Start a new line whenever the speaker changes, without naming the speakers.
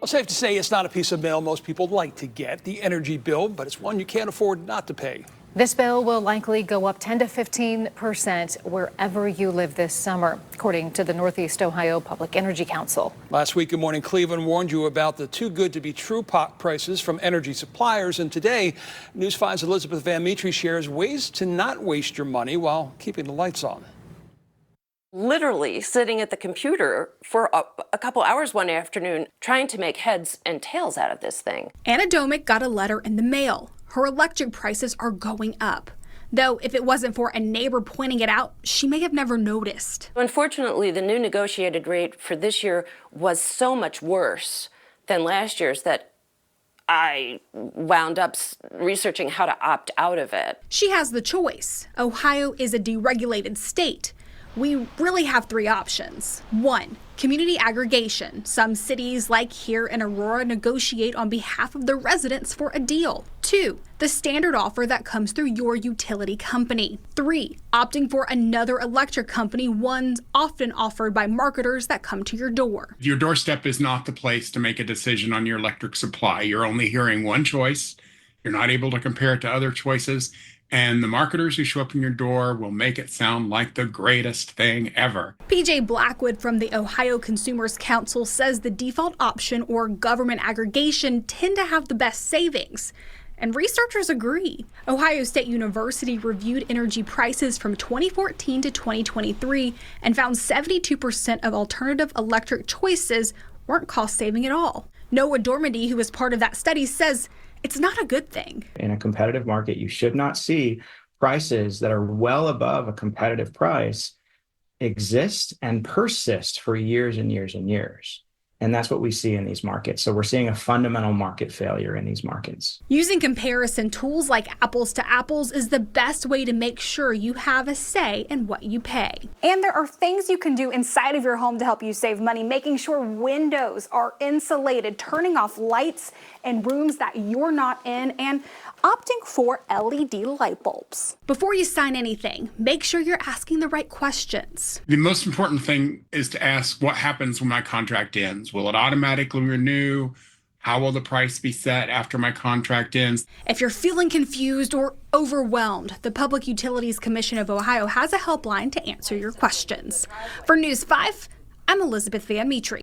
Well, safe to say it's not a piece of mail most people like to get, the energy bill, but it's one you can't afford not to pay.
This bill will likely go up 10 to 15% wherever you live this summer, according to the Northeast Ohio Public Energy Council.
Last week, Good Morning Cleveland warned you about the too good to be true prices from energy suppliers. And today, News 5's Elizabeth Van Mitri shares ways to not waste your money while keeping the lights on.
Literally sitting at the computer for a couple hours one afternoon trying to make heads and tails out of this thing.
Anna Domick got a letter in the mail. Her electric prices are going up. Though if it wasn't for a neighbor pointing it out, she may have never noticed.
Unfortunately, the new negotiated rate for this year was so much worse than last year's that I wound up researching how to opt out of it.
She has the choice. Ohio is a deregulated state. We really have three options. 1, community aggregation. Some cities, like here in Aurora, negotiate on behalf of the residents for a deal. 2, the standard offer that comes through your utility company. 3, opting for another electric company, ones often offered by marketers that come to your door.
Your doorstep is not the place to make a decision on your electric supply. You're only hearing one choice. You're not able to compare it to other choices. And the marketers who show up in your door will make it sound like the greatest thing ever.
PJ Blackwood from the Ohio Consumers Council says the default option or government aggregation tend to have the best savings. And researchers agree. Ohio State University reviewed energy prices from 2014 to 2023 and found 72% of alternative electric choices weren't cost-saving at all. Noah Dormady, who was part of that study, says it's not a good thing.
In a competitive market, you should not see prices that are well above a competitive price exist and persist for years and years and years. And that's what we see in these markets. So we're seeing a fundamental market failure in these markets.
Using comparison tools like apples to apples is the best way to make sure you have a say in what you pay.
And there are things you can do inside of your home to help you save money, making sure windows are insulated, turning off lights in rooms that you're not in, and opting for LED light bulbs.
Before you sign anything, make sure you're asking the right questions.
The most important thing is to ask what happens when my contract ends. Will it automatically renew? How will the price be set after my contract ends?
If you're feeling confused or overwhelmed, the Public Utilities Commission of Ohio has a helpline to answer your questions. For News 5, I'm Elizabeth Van Mitri.